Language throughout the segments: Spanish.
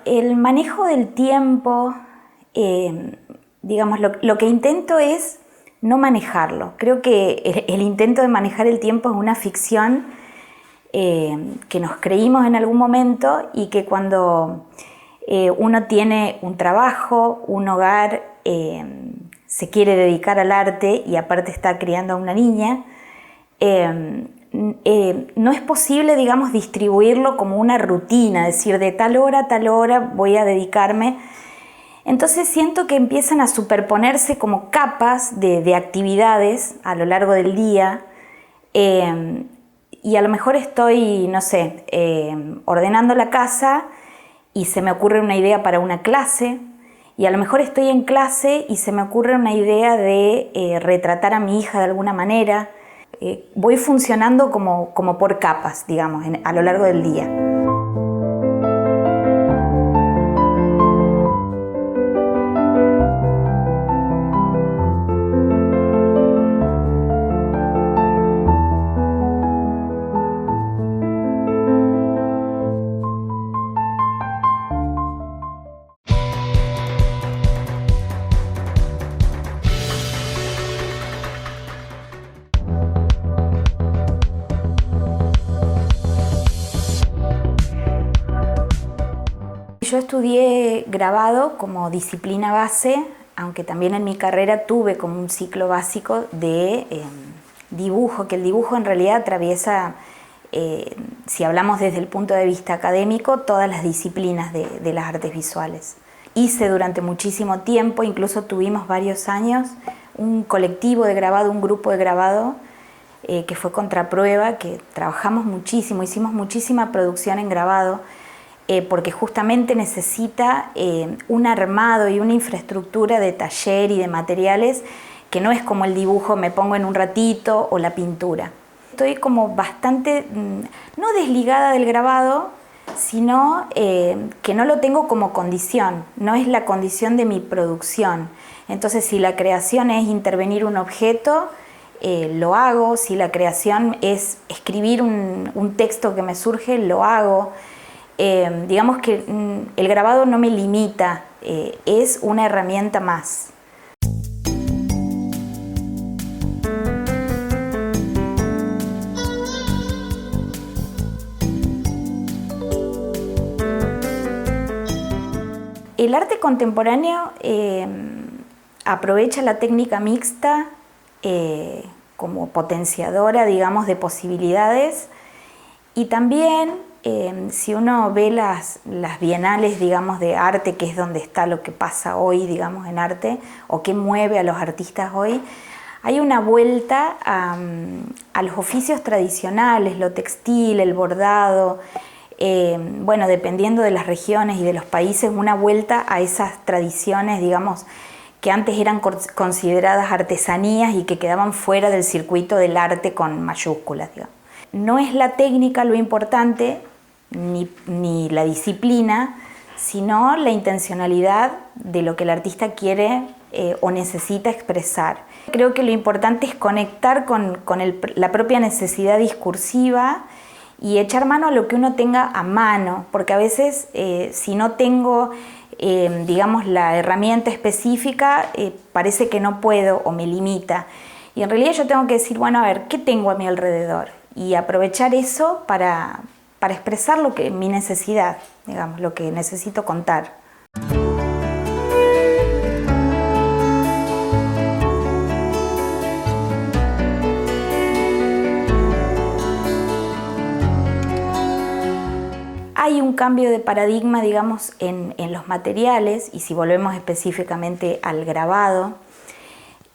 el manejo del tiempo, digamos, lo que intento es no manejarlo. Creo que el intento de manejar el tiempo es una ficción que nos creímos en algún momento y que cuando uno tiene un trabajo, un hogar, se quiere dedicar al arte y aparte está criando a una niña, no es posible, digamos, distribuirlo como una rutina, decir de tal hora a tal hora voy a dedicarme. Entonces siento que empiezan a superponerse como capas de actividades a lo largo del día, y a lo mejor estoy, no sé, ordenando la casa y se me ocurre una idea para una clase, y a lo mejor estoy en clase y se me ocurre una idea de retratar a mi hija de alguna manera. Voy funcionando como por capas, digamos, a lo largo del día. Yo estudié grabado como disciplina base, aunque también en mi carrera tuve como un ciclo básico de dibujo, que el dibujo en realidad atraviesa, si hablamos desde el punto de vista académico, todas las disciplinas de las artes visuales. Hice durante muchísimo tiempo, incluso tuvimos varios años, un colectivo de grabado, un grupo de grabado, que fue Contraprueba, que trabajamos muchísimo, hicimos muchísima producción en grabado, porque justamente necesita un armado y una infraestructura de taller y de materiales que no es como el dibujo, me pongo en un ratito, o la pintura. Estoy como bastante, no desligada del grabado, sino que no lo tengo como condición, no es la condición de mi producción. Entonces, si la creación es intervenir un objeto, lo hago. Si la creación es escribir un texto que me surge, lo hago. Digamos que el grabado no me limita, es una herramienta más. El arte contemporáneo aprovecha la técnica mixta como potenciadora, digamos, de posibilidades, y también si uno ve las bienales, digamos, de arte, que es donde está lo que pasa hoy, digamos, en arte, o qué mueve a los artistas hoy, hay una vuelta a los oficios tradicionales, lo textil, el bordado, bueno, dependiendo de las regiones y de los países, una vuelta a esas tradiciones, digamos, que antes eran consideradas artesanías y que quedaban fuera del circuito del arte con mayúsculas, digamos. No es la técnica lo importante, ni la disciplina, sino la intencionalidad de lo que el artista quiere o necesita expresar. Creo que lo importante es conectar con la propia necesidad discursiva y echar mano a lo que uno tenga a mano, porque a veces si no tengo digamos, la herramienta específica, parece que no puedo o me limita. Y en realidad yo tengo que decir, bueno, a ver, ¿qué tengo a mi alrededor? Y aprovechar eso para expresar mi necesidad, digamos, lo que necesito contar. Hay un cambio de paradigma, digamos, en los materiales, y si volvemos específicamente al grabado,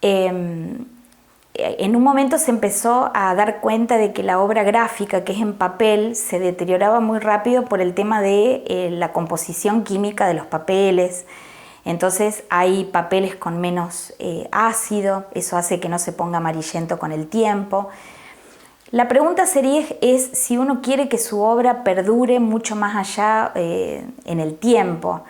en un momento se empezó a dar cuenta de que la obra gráfica, que es en papel, se deterioraba muy rápido por el tema de la composición química de los papeles. Entonces hay papeles con menos ácido, eso hace que no se ponga amarillento con el tiempo. La pregunta es si uno quiere que su obra perdure mucho más allá en el tiempo.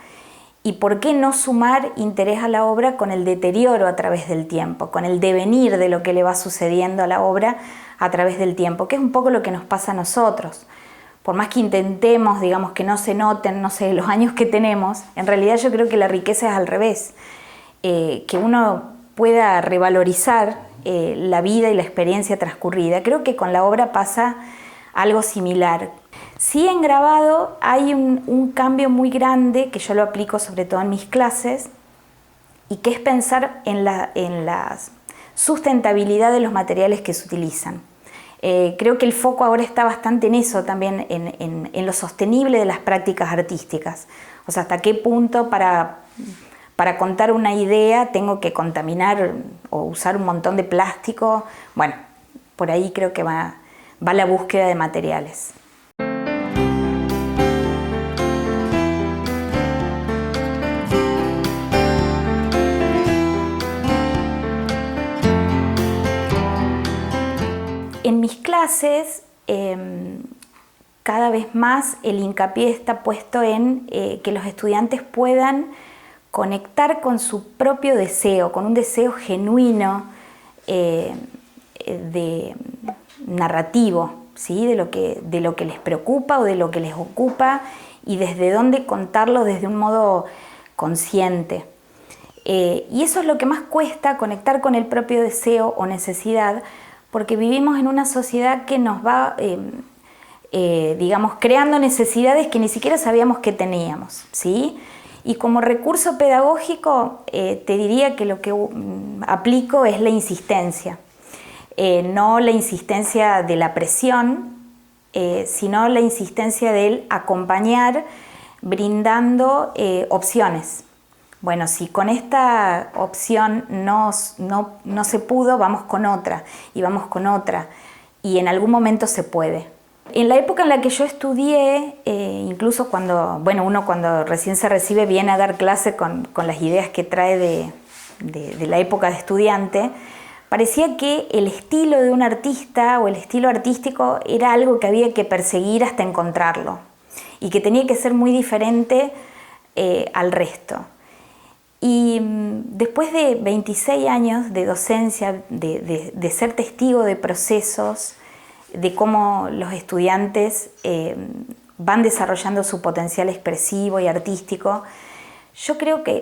¿Y por qué no sumar interés a la obra con el deterioro a través del tiempo, con el devenir de lo que le va sucediendo a la obra a través del tiempo, que es un poco lo que nos pasa a nosotros? por más que intentemos, digamos, que no se noten, no sé, los años que tenemos, en realidad yo creo que la riqueza es al revés, que uno pueda revalorizar la vida y la experiencia transcurrida. Creo que con la obra pasa algo similar. Sí, en grabado hay un cambio muy grande que yo lo aplico sobre todo en mis clases, y que es pensar en la sustentabilidad de los materiales que se utilizan. Creo que el foco ahora está bastante en eso también, en lo sostenible de las prácticas artísticas. O sea, hasta qué punto para contar una idea tengo que contaminar o usar un montón de plástico. Bueno, por ahí creo que va la búsqueda de materiales. En mis clases, cada vez más el hincapié está puesto en que los estudiantes puedan conectar con su propio deseo, con un deseo genuino narrativo, ¿sí? de lo que les preocupa o de lo que les ocupa, y desde dónde contarlo desde un modo consciente. Y eso es lo que más cuesta, conectar con el propio deseo o necesidad, porque vivimos en una sociedad que nos va, digamos, creando necesidades que ni siquiera sabíamos que teníamos, ¿sí? Y como recurso pedagógico, te diría que lo que aplico es la insistencia. No la insistencia de la presión, sino la insistencia del acompañar, brindando opciones. Bueno, si con esta opción no se pudo, vamos con otra, y vamos con otra, y en algún momento se puede. En la época en la que yo estudié, incluso cuando recién se recibe, viene a dar clase con las ideas que trae de la época de estudiante, parecía que el estilo de un artista o el estilo artístico era algo que había que perseguir hasta encontrarlo, y que tenía que ser muy diferente al resto. Y después de 26 años de docencia, de ser testigo de procesos, de cómo los estudiantes van desarrollando su potencial expresivo y artístico, yo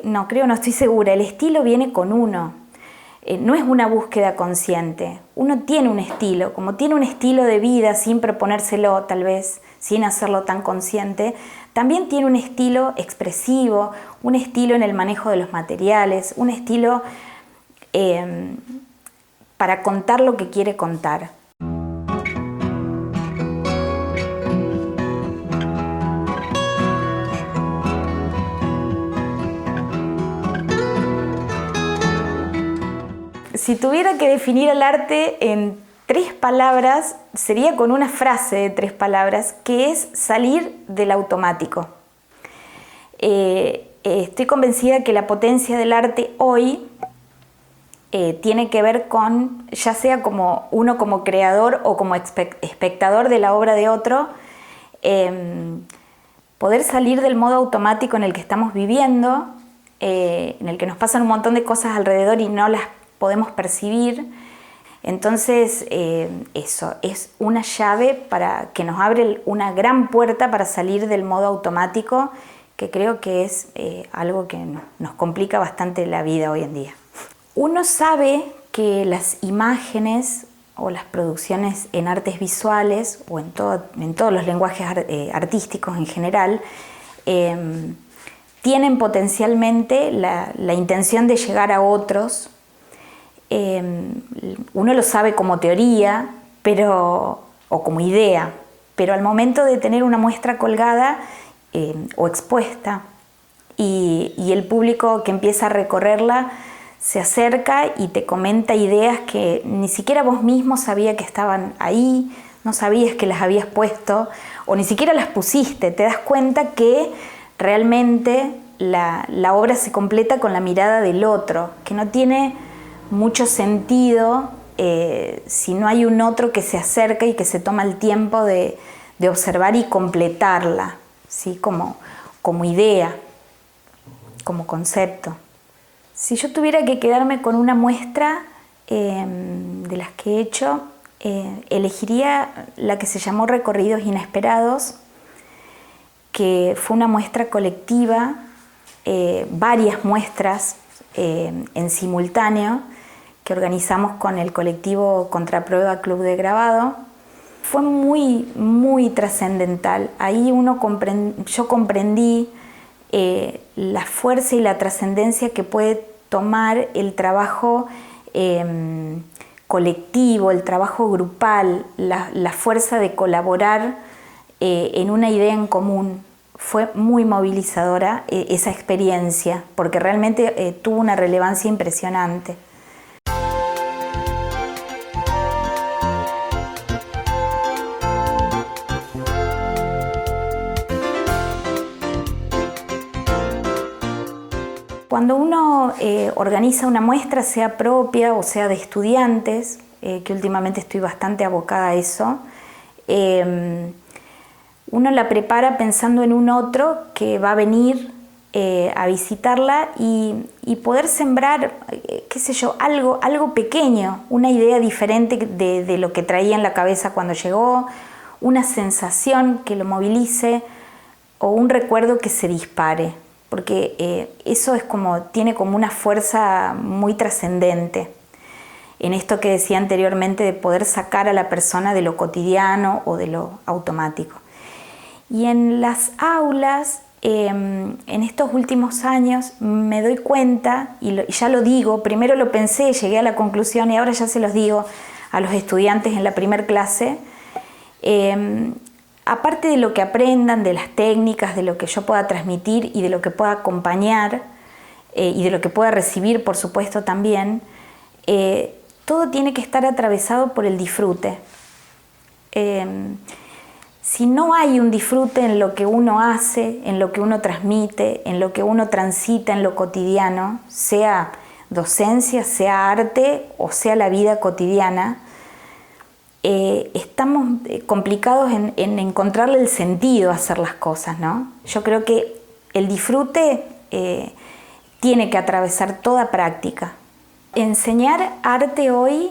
no estoy segura, el estilo viene con uno. No es una búsqueda consciente. Uno tiene un estilo, como tiene un estilo de vida sin proponérselo, tal vez, sin hacerlo tan consciente, también tiene un estilo expresivo, un estilo en el manejo de los materiales, un estilo para contar lo que quiere contar. Si tuviera que definir el arte en 3 palabras, sería con una frase de 3 palabras, que es salir del automático. Estoy convencida que la potencia del arte hoy tiene que ver con, ya sea como uno como creador o como espectador de la obra de otro, poder salir del modo automático en el que estamos viviendo, en el que nos pasan un montón de cosas alrededor y no las podemos percibir. Entonces eso es una llave para que nos abre una gran puerta para salir del modo automático, que creo que es algo que nos complica bastante la vida hoy en día. Uno sabe que las imágenes o las producciones en artes visuales o en todos los lenguajes artísticos en general tienen potencialmente la intención de llegar a otros. Uno lo sabe como teoría o como idea, pero al momento de tener una muestra colgada o expuesta y el público que empieza a recorrerla se acerca y te comenta ideas que ni siquiera vos mismo sabías que estaban ahí, no sabías que las habías puesto o ni siquiera las pusiste, te das cuenta que realmente la obra se completa con la mirada del otro, que no tiene mucho sentido si no hay un otro que se acerca y que se toma el tiempo de observar y completarla, ¿sí? como idea, como concepto. Si yo tuviera que quedarme con una muestra de las que he hecho, elegiría la que se llamó Recorridos Inesperados, que fue una muestra colectiva, varias muestras en simultáneo que organizamos con el colectivo Contraprueba Club de Grabado. Fue muy, muy trascendental. Ahí yo comprendí la fuerza y la trascendencia que puede tomar el trabajo colectivo, el trabajo grupal, la fuerza de colaborar en una idea en común. Fue muy movilizadora esa experiencia, porque realmente tuvo una relevancia impresionante. Cuando uno organiza una muestra, sea propia o sea de estudiantes, que últimamente estoy bastante abocada a eso, uno la prepara pensando en un otro que va a venir a visitarla y poder sembrar, qué sé yo, algo pequeño, una idea diferente de lo que traía en la cabeza cuando llegó, una sensación que lo movilice o un recuerdo que se dispare. Porque eso tiene como una fuerza muy trascendente en esto que decía anteriormente de poder sacar a la persona de lo cotidiano o de lo automático. Y en las aulas, en estos últimos años, me doy cuenta, y ya lo digo, primero lo pensé, llegué a la conclusión y ahora ya se los digo a los estudiantes en la primer clase, aparte de lo que aprendan, de las técnicas, de lo que yo pueda transmitir y de lo que pueda acompañar y de lo que pueda recibir, por supuesto, también, todo tiene que estar atravesado por el disfrute. Si no hay un disfrute en lo que uno hace, en lo que uno transmite, en lo que uno transita en lo cotidiano, sea docencia, sea arte o sea la vida cotidiana, estamos complicados en encontrarle el sentido a hacer las cosas, ¿no? Yo creo que el disfrute tiene que atravesar toda práctica. Enseñar arte hoy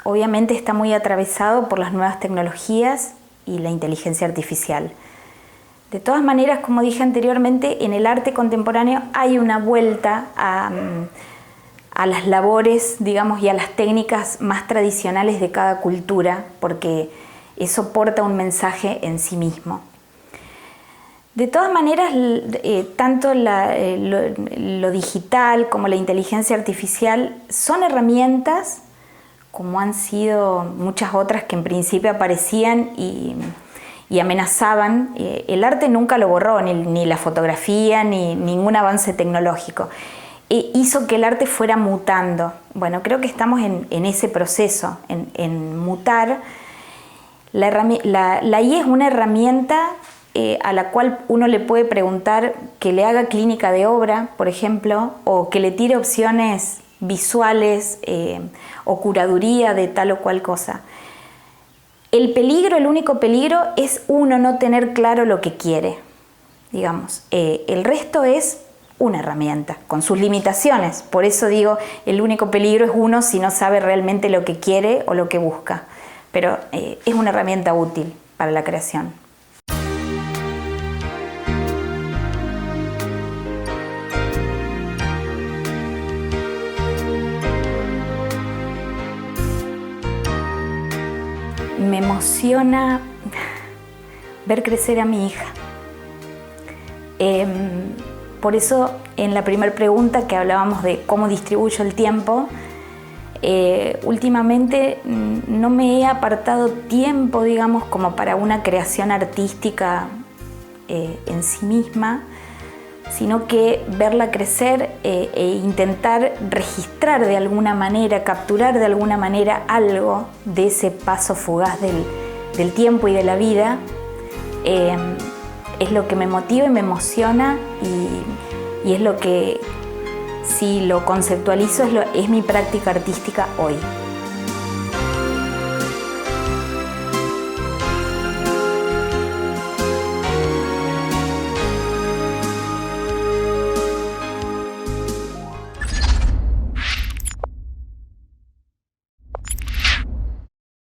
obviamente está muy atravesado por las nuevas tecnologías y la inteligencia artificial. De todas maneras, como dije anteriormente, en el arte contemporáneo hay una vuelta a las labores, digamos, y a las técnicas más tradicionales de cada cultura, porque eso porta un mensaje en sí mismo. De todas maneras, tanto lo digital como la inteligencia artificial son herramientas, como han sido muchas otras que en principio aparecían y amenazaban. El arte nunca lo borró, ni la fotografía, ni ningún avance tecnológico. Hizo que el arte fuera mutando. Bueno, creo que estamos en ese proceso, en mutar. La IA es una herramienta a la cual uno le puede preguntar que le haga clínica de obra, por ejemplo, o que le tire opciones visuales o curaduría de tal o cual cosa. El único peligro es uno no tener claro lo que quiere, digamos. El resto es una herramienta, con sus limitaciones. Por eso digo, el único peligro es uno si no sabe realmente lo que quiere o lo que busca. Pero es una herramienta útil para la creación. Me emociona ver crecer a mi hija. Por eso, en la primera pregunta que hablábamos de cómo distribuyo el tiempo, últimamente no me he apartado tiempo, digamos, como para una creación artística en sí misma, sino que verla crecer e intentar registrar de alguna manera, capturar de alguna manera algo de ese paso fugaz del tiempo y de la vida. Es lo que me motiva y me emociona y es lo que, si lo conceptualizo, es mi práctica artística hoy.